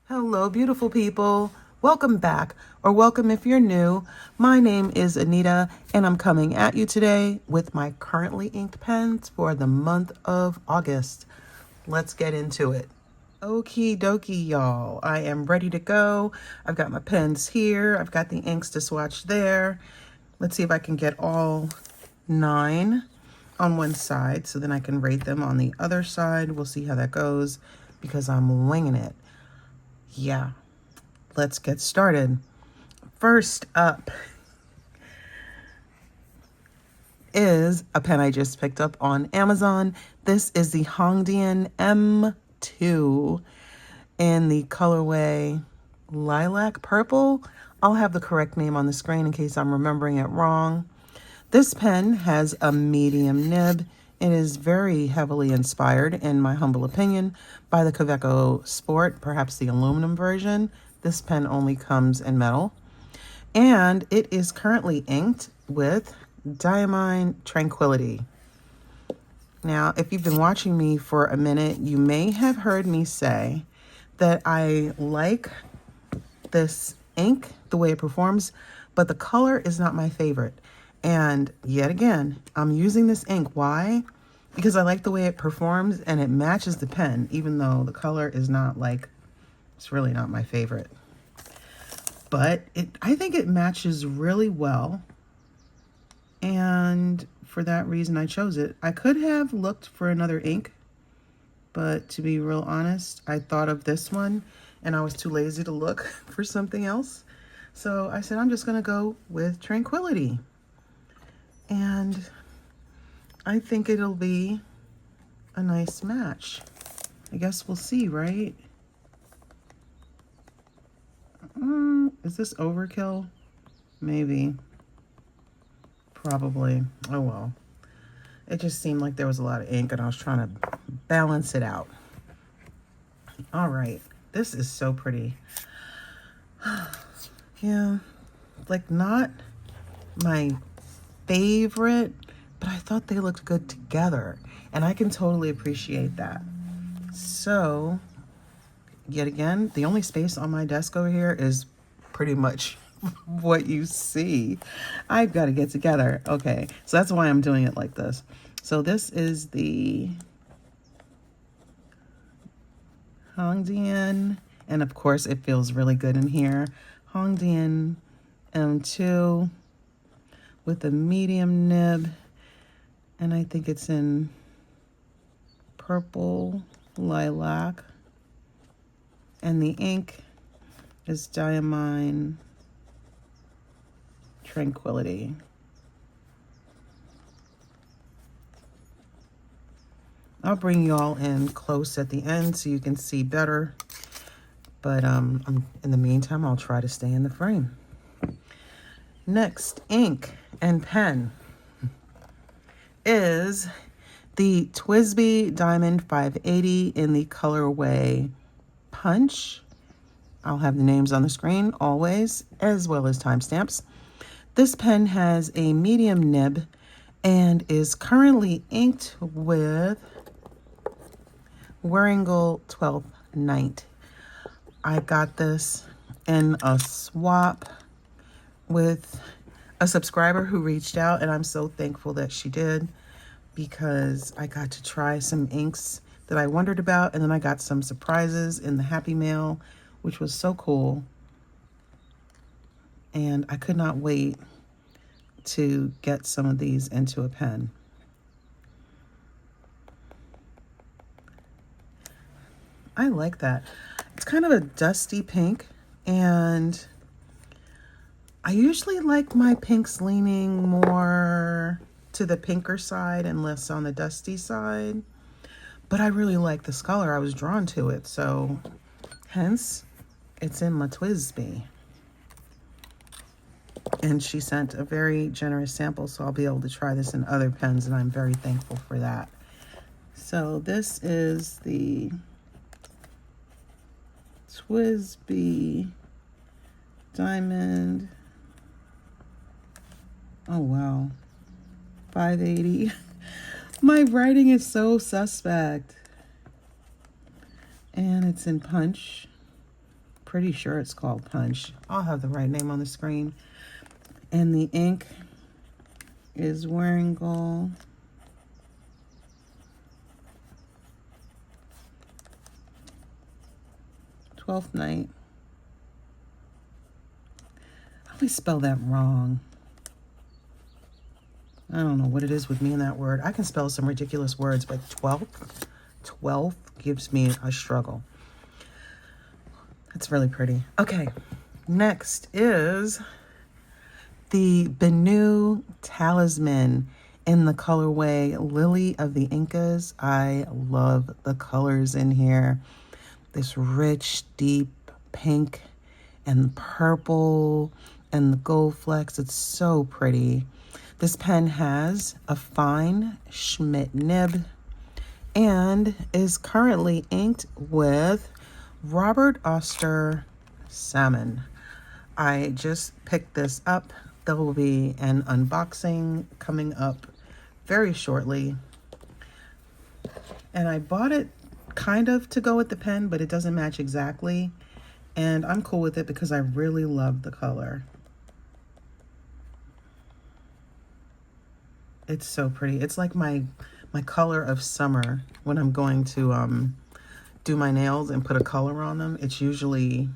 Hello, beautiful people. Welcome back, or welcome if you're new. My name is Anita, and I'm coming at you today with my currently inked pens for the month of August. Let's get into it. Okie dokie, y'all. I am ready to go. I've got my pens here. I've got the inks to swatch there. Let's see if I can get all 9 on one side so then I can rate them on the other side. We'll see how that goes because I'm winging it. Yeah, let's get started. First up is a pen I just picked up on Amazon. This is the Hongdian M2 in the colorway Lilac Purple. I'll have the correct name on the screen in case I'm remembering it wrong. This pen has a medium nib. It is very heavily inspired, in my humble opinion, by the Kaweco Sport, perhaps the aluminum version. This pen only comes in metal. And it is currently inked with Diamine Tranquility. Now, if you've been watching me for a minute, you may have heard me say that I like this ink, the way it performs, but the color is not my favorite. And yet again, I'm using this ink. Why? Because I like the way it performs and it matches the pen, even though the color is not like, it's really not my favorite. But I think it matches really well. And for that reason, I chose it. I could have looked for another ink, but to be real honest, I thought of this one and I was too lazy to look for something else. So I said, I'm just gonna go with Tranquility. And I think it'll be a nice match. I guess we'll see, right? Is this overkill? Maybe. Probably. Oh well. It just seemed like there was a lot of ink and I was trying to balance it out. All right. This is so pretty. Yeah. Like not my favorite, but I thought they looked good together and I can totally appreciate that. So yet again, the only space on my desk over here is pretty much what you see. I've got to get together. Okay, so that's why I'm doing it like this. So this is the Hongdian, and of course it feels really good in here. Hongdian M2 with a medium nib, and I think it's in purple lilac, and the ink is Diamine Tranquility. I'll bring you all in close at the end so you can see better, but in the meantime I'll try to stay in the frame. Next ink and pen is the TWSBI Diamond 580 in the colorway Punch. I'll have the names on the screen always, as well as timestamps. This pen has a medium nib and is currently inked with Wearingeul 12th Night. I got this in a swap with a subscriber who reached out, and I'm so thankful that she did because I got to try some inks that I wondered about, and then I got some surprises in the Happy Mail, which was so cool. And I could not wait to get some of these into a pen. I like that. It's kind of a dusty pink, and I usually like my pinks leaning more to the pinker side and less on the dusty side, but I really like this color. I was drawn to it, so hence it's in my TWSBI. And she sent a very generous sample, so I'll be able to try this in other pens, and I'm very thankful for that. So this is the TWSBI Diamond. Oh wow, 580. My writing is so suspect. And it's in Punch. Pretty sure it's called Punch. I'll have the right name on the screen. And the ink is Wearingeul Twelfth Night. I always spell that wrong. I don't know what it is with me and that word. I can spell some ridiculous words, but 12th gives me a struggle. That's really pretty. Okay, next is the Benu Talisman in the colorway Lily of the Incas. I love the colors in here. This rich, deep pink and purple and the gold flecks. It's so pretty. This pen has a fine Schmidt nib and is currently inked with Robert Oster Salmon. I just picked this up. There will be an unboxing coming up very shortly. And I bought it kind of to go with the pen, but it doesn't match exactly. And I'm cool with it because I really love the color. It's so pretty. It's like my color of summer when I'm going to do my nails and put a color on them. It's usually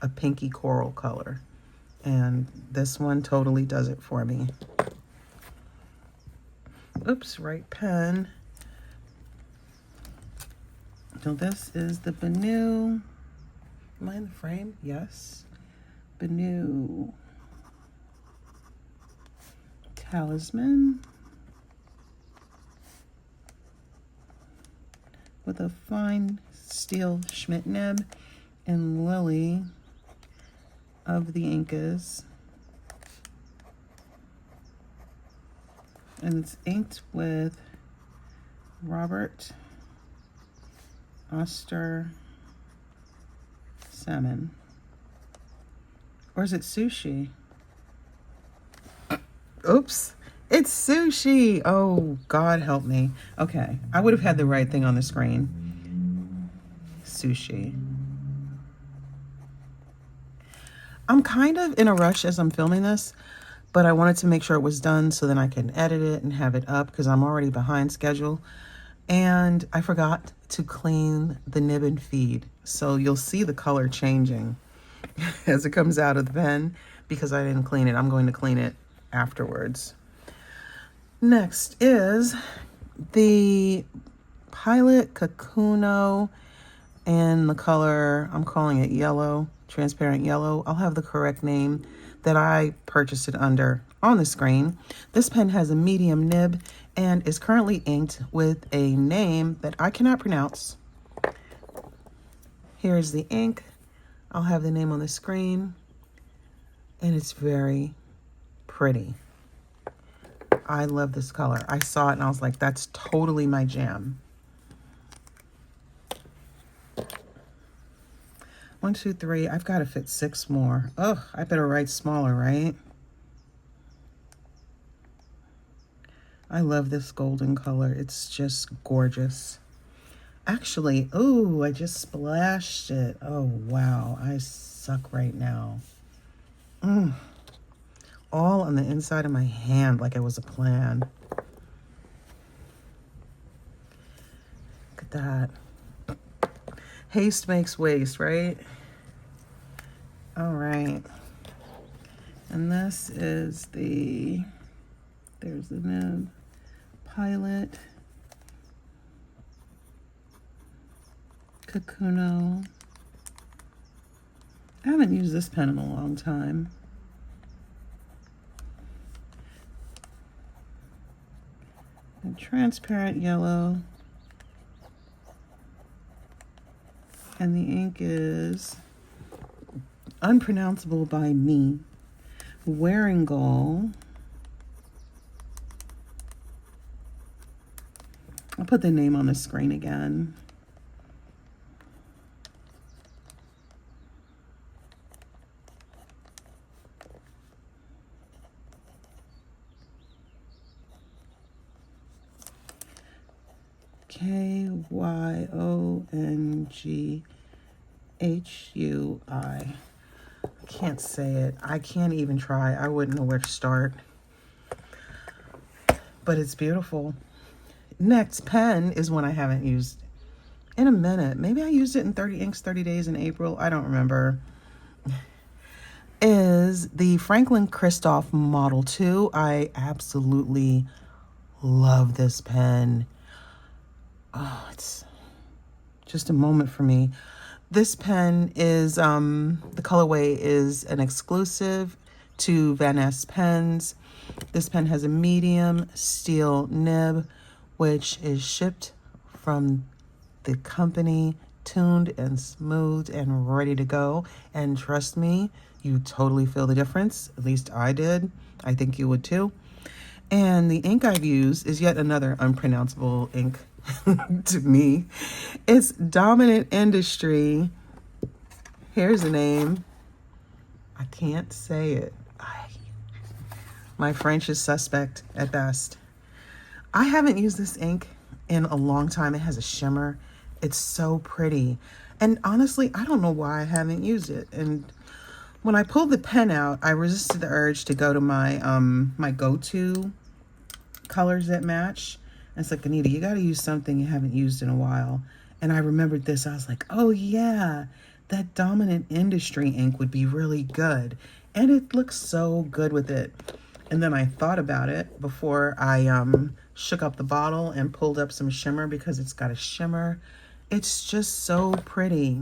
a pinky coral color. And this one totally does it for me. Oops, right pen. So this is the Benu. Am I in the frame? Yes. Benu Talisman with a fine steel Schmidt nib and Lily of the Incas. And it's inked with Robert Oster Salmon. Or is it Sushi? Oops, it's Sushi. Oh, God help me. Okay, I would have had the right thing on the screen. Sushi. I'm kind of in a rush as I'm filming this, but I wanted to make sure it was done so then I can edit it and have it up because I'm already behind schedule. And I forgot to clean the nib and feed. So you'll see the color changing as it comes out of the pen because I didn't clean it. I'm going to clean it afterwards. Next is the Pilot Takuno in the color, I'm calling it yellow, transparent yellow. I'll have the correct name that I purchased it under on the screen. This pen has a medium nib and is currently inked with a name that I cannot pronounce. Here's the ink. I'll have the name on the screen. And it's very pretty. I love this color. I saw it and I was like, that's totally my jam. 1, 2, 3. I've got to fit 6 more. Oh, I better write smaller, right? I love this golden color. It's just gorgeous. Actually, oh, I just splashed it. Oh, wow. I suck right now. All on the inside of my hand like it was a plan. Look at that. Haste makes waste, right? All right. And this is the, there's the nib, Pilot, Takuno. I haven't used this pen in a long time. And transparent yellow. And the ink is unpronounceable by me. Wearingeul. I'll put the name on the screen again. Kyonghu. Hui. I can't say it. I can't even try. I wouldn't know where to start. But it's beautiful. Next pen is one I haven't used in a minute. Maybe I used it in 30 Inks 30 Days in April. I don't remember. Is the Franklin-Christoph Model 2. I absolutely love this pen. Oh, it's just a moment for me. This pen is, the colorway is an exclusive to Vanness pens. This pen has a medium steel nib, which is shipped from the company, tuned and smoothed and ready to go. And trust me, you totally feel the difference. At least I did. I think you would too. And the ink I've used is yet another unpronounceable ink to me. It's Dominant Industry. Here's the name. I can't say it. My French is suspect at best. I haven't used this ink in a long time. It has a shimmer. It's so pretty. And honestly, I don't know why I haven't used it. And when I pulled the pen out, I resisted the urge to go to my my go-to colors that match. And it's like, Anita, you got to use something you haven't used in a while. And I remembered this. I was like, oh yeah, that Dominant Industry ink would be really good. And it looks so good with it. And then I thought about it before I shook up the bottle and pulled up some shimmer, because it's got a shimmer. It's just so pretty.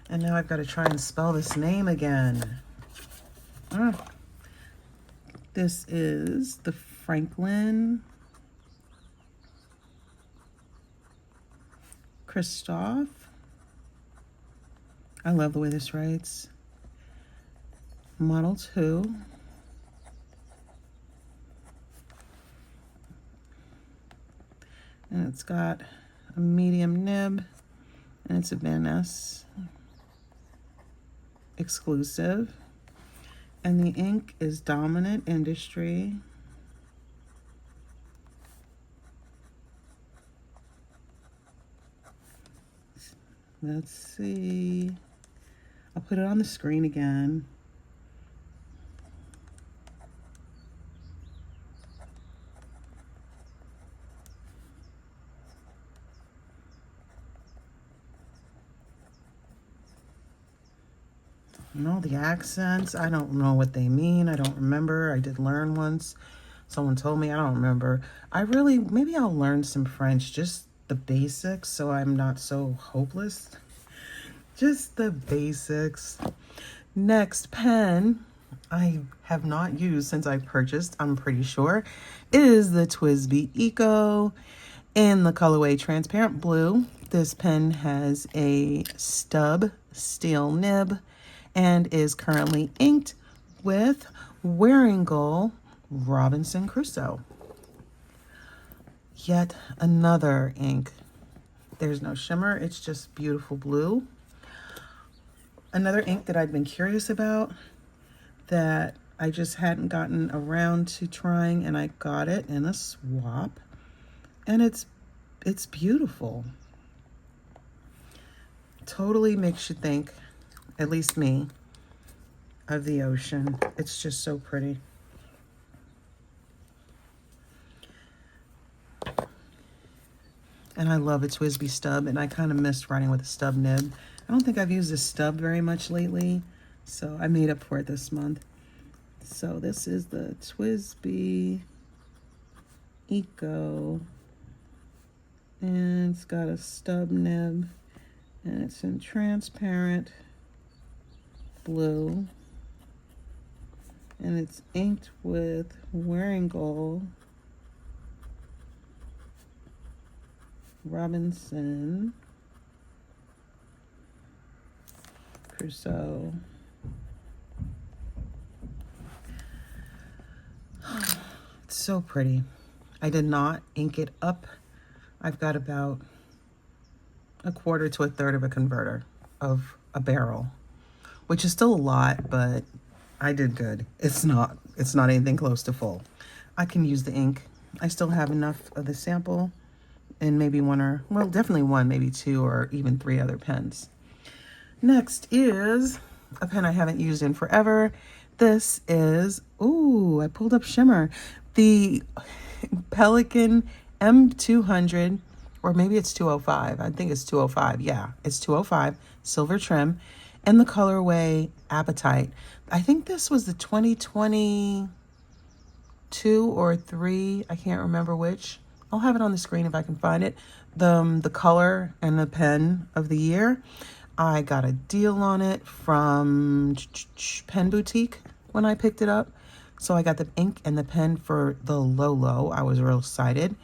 And now I've got to try and spell this name again. This is the Franklin-Christoph. I love the way this writes. Model 2. And it's got a medium nib, and it's a Vanness exclusive. And the ink is Dominant Industry. Let's see. I'll put it on the screen again. And all the accents, I don't know what they mean. I don't remember. I did learn once. Someone told me, I don't remember. Maybe I'll learn some French, just the basics, so I'm not so hopeless. Just the basics. Next pen I have not used since I purchased, I'm pretty sure, is the TWSBI Eco in the colorway Transparent Blue. This pen has a stub steel nib and is currently inked with Wearingeul Robinson Crusoe. Yet another ink. There's no shimmer, it's just beautiful blue. Another ink that I'd been curious about that I just hadn't gotten around to trying, and I got it in a swap, and it's beautiful. Totally makes you think, at least me, of the ocean. It's just so pretty. And I love a TWSBI stub, and I kind of missed writing with a stub nib. I don't think I've used a stub very much lately, so I made up for it this month. So this is the TWSBI Eco, and it's got a stub nib, and it's in transparent blue, and it's inked with Wearingeul Robinson Crusoe. It's so pretty. I did not ink it up. I've got about a quarter to a third of a converter of a barrel, which is still a lot, but I did good. It's not anything close to full. I can use the ink. I still have enough of the sample, and maybe definitely one, maybe two, or even three other pens. Next is a pen I haven't used in forever. This is, ooh, I pulled up shimmer. The Pelikan M200, or maybe it's 205. I think it's 205. Yeah, it's 205, silver trim, and the colorway Apatite. I think this was the 2022 or 3. I can't remember which. I'll have it on the screen if I can find it. The color and the pen of the year. I got a deal on it from Pen Boutique when I picked it up. So I got the ink and the pen for the low. I was real excited.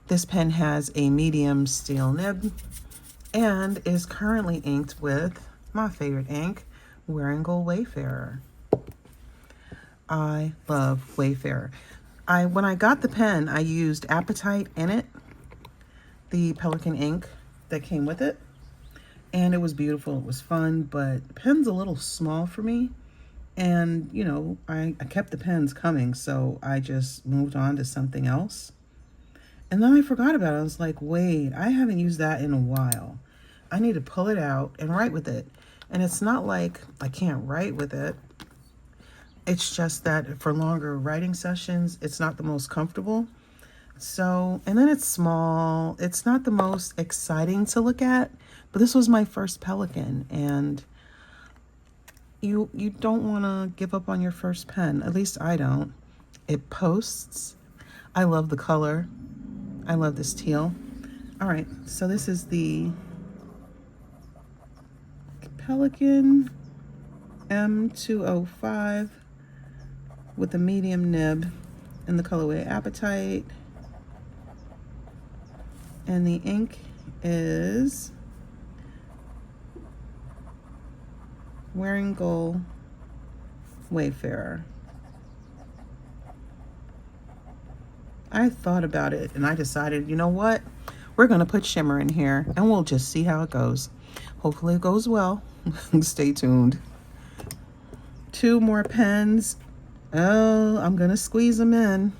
This pen has a medium steel nib and is currently inked with my favorite ink, Wearingeul Wayfarer. I love Wayfarer. When I got the pen, I used Apatite in it, the Pelikan ink that came with it. And it was beautiful, it was fun, but the pen's a little small for me. And, you know, I kept the pens coming, so I just moved on to something else. And then I forgot about it. I was like, wait, I haven't used that in a while. I need to pull it out and write with it. And it's not like I can't write with it. It's just that for longer writing sessions, it's not the most comfortable. So, and then it's small. It's not the most exciting to look at, but this was my first Pelikan, and you don't want to give up on your first pen. At least I don't. It posts. I love the color. I love this teal. All right, so this is the Pelikan M205 with a medium nib in the colorway Apatite. And the ink is Wearingeul Wayfarer. I thought about it and I decided, you know what? We're going to put shimmer in here and we'll just see how it goes. Hopefully it goes well. Stay tuned. 2 more pens. Oh, I'm going to squeeze them in.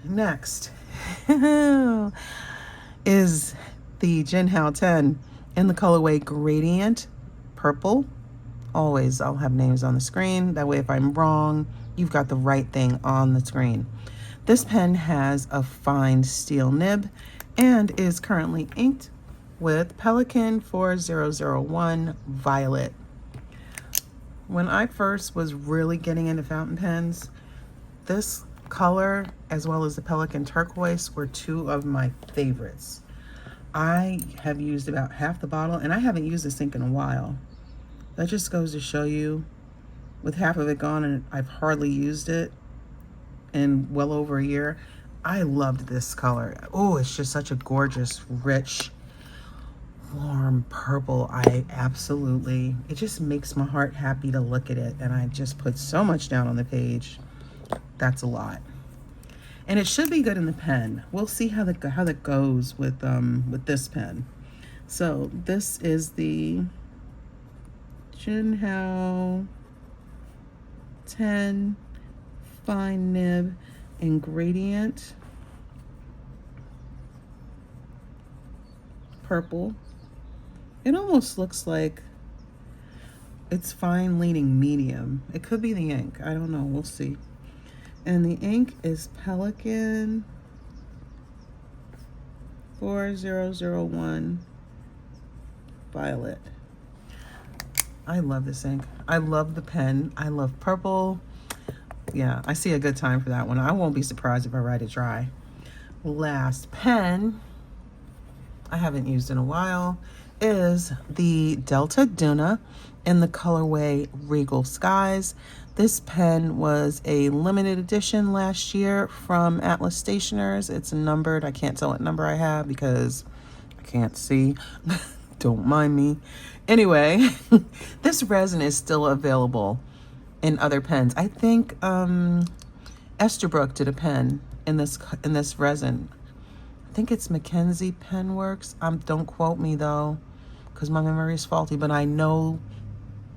Next is the Jinhao 10 in the colorway Gradient Purple. Always, I'll have names on the screen. That way, if I'm wrong, you've got the right thing on the screen. This pen has a fine steel nib and is currently inked with Pelikan 4001 Violet. When I first was really getting into fountain pens, this color as well as the Pelikan Turquoise were 2 of my favorites. I have used about half the bottle and I haven't used this ink in a while. That just goes to show you, with half of it gone and I've hardly used it in well over a year. I loved this color. Oh, it's just such a gorgeous, rich, warm purple. It just makes my heart happy to look at it, and I just put so much down on the page. That's a lot. And it should be good in the pen. We'll see how that goes with this pen. So this is the Jinhao 10 fine nib in Gradient Purple. It almost looks like it's fine leaning medium. It could be the ink. I don't know. We'll see. And the ink is Pelikan 4001 Violet. I love this ink. I love the pen. I love purple. Yeah, I see a good time for that one. I won't be surprised if I write it dry. Last pen I haven't used in a while is the Delta Duna in the colorway Regal Skies. This pen was a limited edition last year from Atlas Stationers. It's numbered. I can't tell what number I have because I can't see. Don't mind me. Anyway, this resin is still available in other pens. I think Esterbrook did a pen in this resin. I think it's Mackenzie Penworks. Don't quote me though, because my memory is faulty, but I know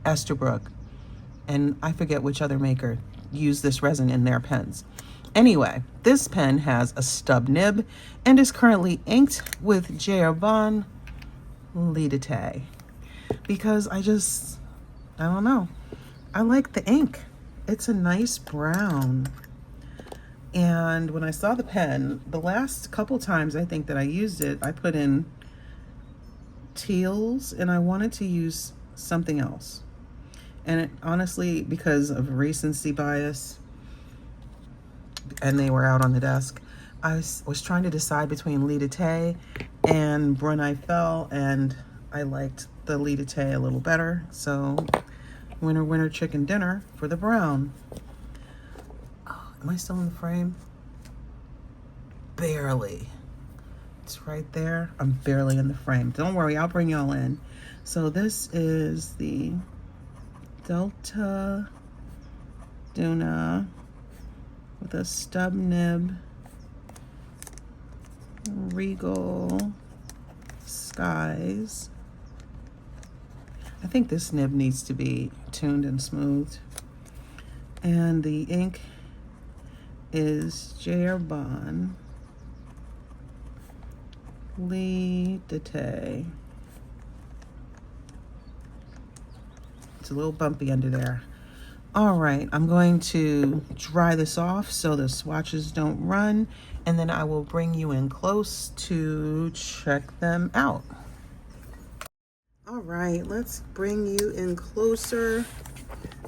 Esterbrook, and I forget which other maker used this resin in their pens. Anyway, this pen has a stub nib and is currently inked with J Herbin Lie. because I don't know. I like the ink. It's a nice brown. And when I saw the pen, the last couple times I think that I used it, I put in teals and I wanted to use something else. And it, honestly, because of recency bias, and they were out on the desk, I was trying to decide between Lilac and Brunei Fell, and I liked the Lilac a little better. So winner, winner, chicken dinner for the brown. Oh, am I still in the frame? Barely. It's right there. I'm barely in the frame. Don't worry, I'll bring y'all in. So this is the Delta Duna with a stub nib, Regal Skies. I think this nib needs to be tuned and smoothed. And the ink is J Herbin Lie. It's a little bumpy under there. All right, I'm going to dry this off so the swatches don't run, and then I will bring you in close to check them out. All right, let's bring you in closer.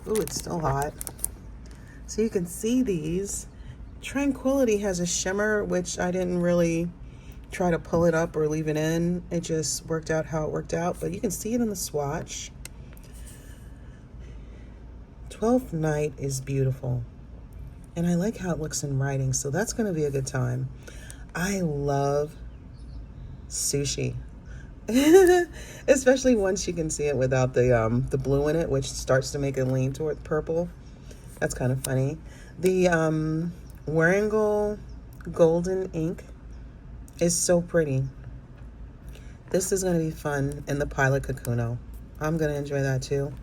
Oh, it's still hot. So you can see these. Tranquility has a shimmer, which I didn't really try to pull it up or leave it in. It just worked out how it worked out, but you can see it in the swatch. 12th Night is beautiful, and I like how it looks in writing, so that's going to be a good time. I love sushi, especially once you can see it without the blue in it, which starts to make it lean toward purple. That's kind of funny. The Wearingeul golden ink is so pretty. This is going to be fun in the pilot Takuno. I'm going to enjoy that too.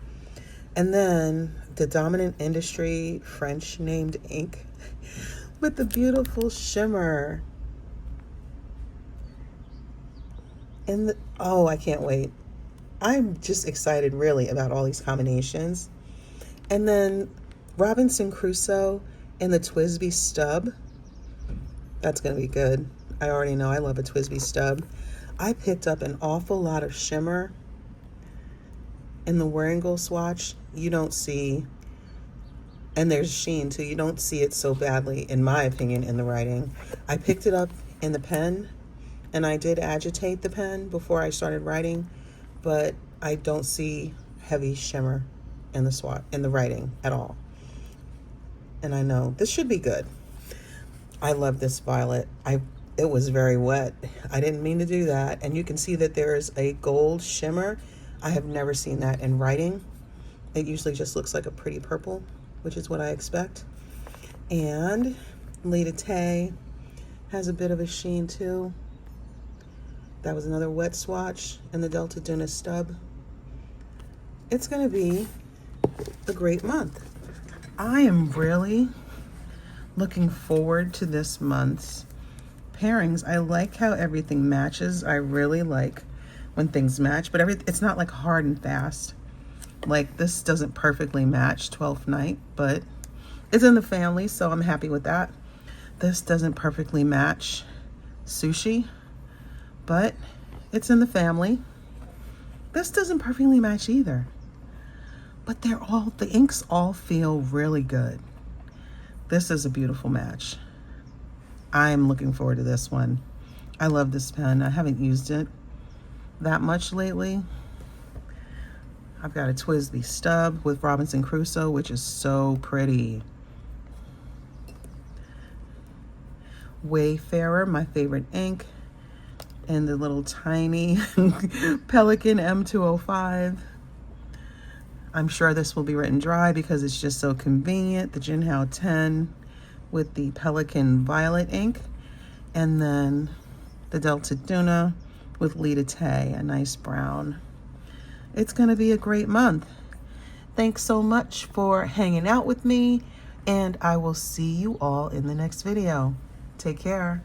And then the Dominant Industry French named ink with the beautiful shimmer. And oh, I can't wait. I'm just excited really about all these combinations. And then Robinson Crusoe and the TWSBI stub. That's going to be good. I already know I love a TWSBI stub. I picked up an awful lot of shimmer in the Wearingeul swatch. You don't see, and there's sheen too, you don't see it so badly, in my opinion, in the writing. I picked it up in the pen, and I did agitate the pen before I started writing, but I don't see heavy shimmer in the swatch, in the writing at all. And I know this should be good. I love this violet. It was very wet. I didn't mean to do that. And you can see that there's a gold shimmer. I have never seen that in writing. It usually just looks like a pretty purple, which is what I expect. And Lilac has a bit of a sheen too. That was another wet swatch in the Delta Duna stub. It's gonna be a great month. I am really looking forward to this month's pairings. I like how everything matches. I really like when things match, but it's not like hard and fast. Like this doesn't perfectly match 12th Night, but it's in the family, so I'm happy with that. This doesn't perfectly match Sushi, but it's in the family. This doesn't perfectly match either, but the inks all feel really good. This is a beautiful match. I'm looking forward to this one. I love this pen. I haven't used it that much lately. I've got a TWSBI stub with Robinson Crusoe, which is so pretty. Wayfarer, my favorite ink, and the little tiny Pelikan M205. I'm sure this will be written dry because it's just so convenient. The Jinhao 10 with the Pelikan Violet ink, and then the Delta Duna with Lilac, a nice brown. It's gonna be a great month. Thanks so much for hanging out with me, and I will see you all in the next video. Take care.